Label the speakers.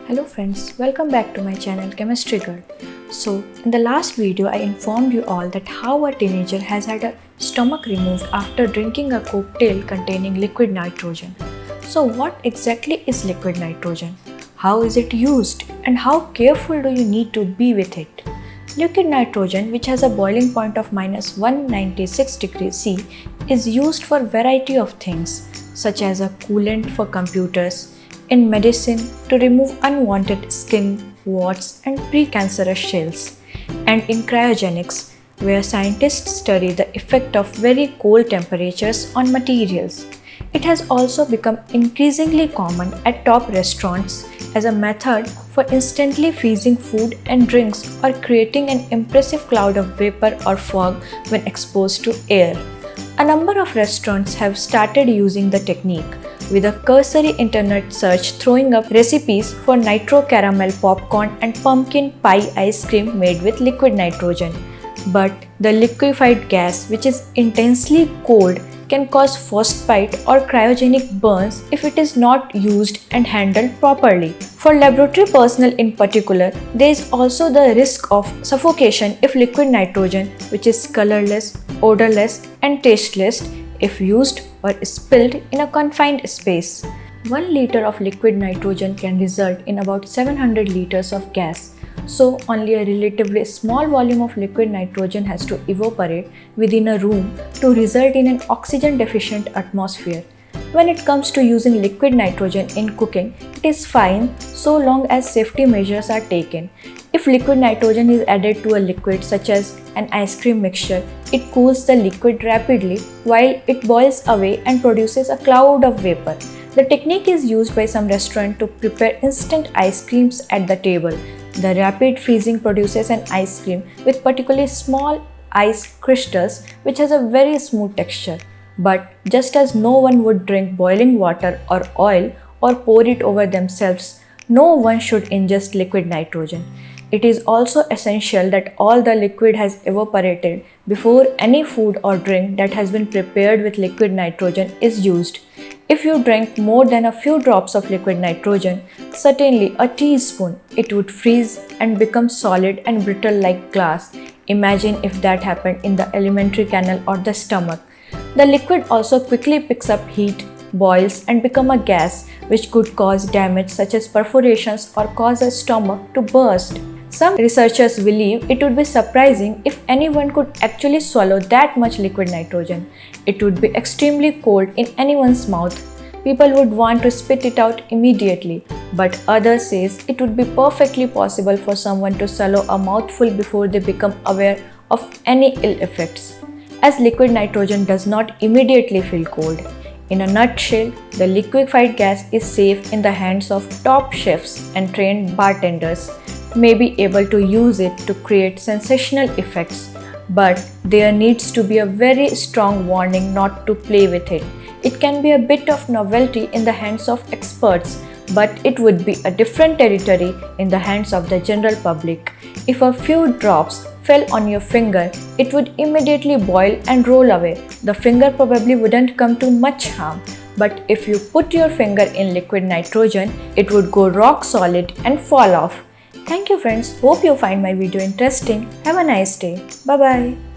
Speaker 1: Hello friends, welcome back to my channel Chemistry Girl. So in the last video I informed you all that how a teenager has had a stomach removed after drinking a cocktail containing liquid nitrogen. So what exactly is liquid nitrogen? How is it used? And how careful do you need to be with it? Liquid nitrogen, which has a boiling point of minus 196 degrees C, is used for a variety of things such as a coolant for computers, in medicine to remove unwanted skin, warts and precancerous cells, and in cryogenics where scientists study the effect of very cold temperatures on materials. It has also become increasingly common at top restaurants as a method for instantly freezing food and drinks or creating an impressive cloud of vapor or fog when exposed to air. A number of restaurants have started using the technique, with a cursory internet search throwing up recipes for nitro caramel popcorn and pumpkin pie ice cream made with liquid nitrogen. But the liquefied gas, which is intensely cold, can cause frostbite or cryogenic burns if it is not used and handled properly. For laboratory personnel in particular, there is also the risk of suffocation if liquid nitrogen, which is colorless, odorless and tasteless, if used or spilled in a confined space. 1 liter of liquid nitrogen can result in about 700 liters of gas. So only a relatively small volume of liquid nitrogen has to evaporate within a room to result in an oxygen deficient atmosphere. When it comes to using liquid nitrogen in cooking, it is fine so long as safety measures are taken. If liquid nitrogen is added to a liquid such as an ice cream mixture, it cools the liquid rapidly while it boils away and produces a cloud of vapor. The technique is used by some restaurants to prepare instant ice creams at the table. The rapid freezing produces an ice cream with particularly small ice crystals which has a very smooth texture. But just as no one would drink boiling water or oil or pour it over themselves, no one should ingest liquid nitrogen. It is also essential that all the liquid has evaporated before any food or drink that has been prepared with liquid nitrogen is used. If you drank more than a few drops of liquid nitrogen, certainly a teaspoon, it would freeze and become solid and brittle like glass. Imagine if that happened in the alimentary canal or the stomach. The liquid also quickly picks up heat, boils and become a gas which could cause damage such as perforations or cause a stomach to burst. Some researchers believe it would be surprising if anyone could actually swallow that much liquid nitrogen. It would be extremely cold in anyone's mouth. People would want to spit it out immediately, but others says it would be perfectly possible for someone to swallow a mouthful before they become aware of any ill effects, as liquid nitrogen does not immediately feel cold. In a nutshell, the liquefied gas is safe in the hands of top chefs and trained bartenders may be able to use it to create sensational effects, but there needs to be a very strong warning not to play with it. It can be a bit of novelty in the hands of experts, but it would be a different territory in the hands of the general public. If a few drops fell on your finger, it would immediately boil and roll away. The finger probably wouldn't come to much harm. But if you put your finger in liquid nitrogen, it would go rock solid and fall off. Thank you friends, hope you find my video interesting. Have a nice day. Bye bye.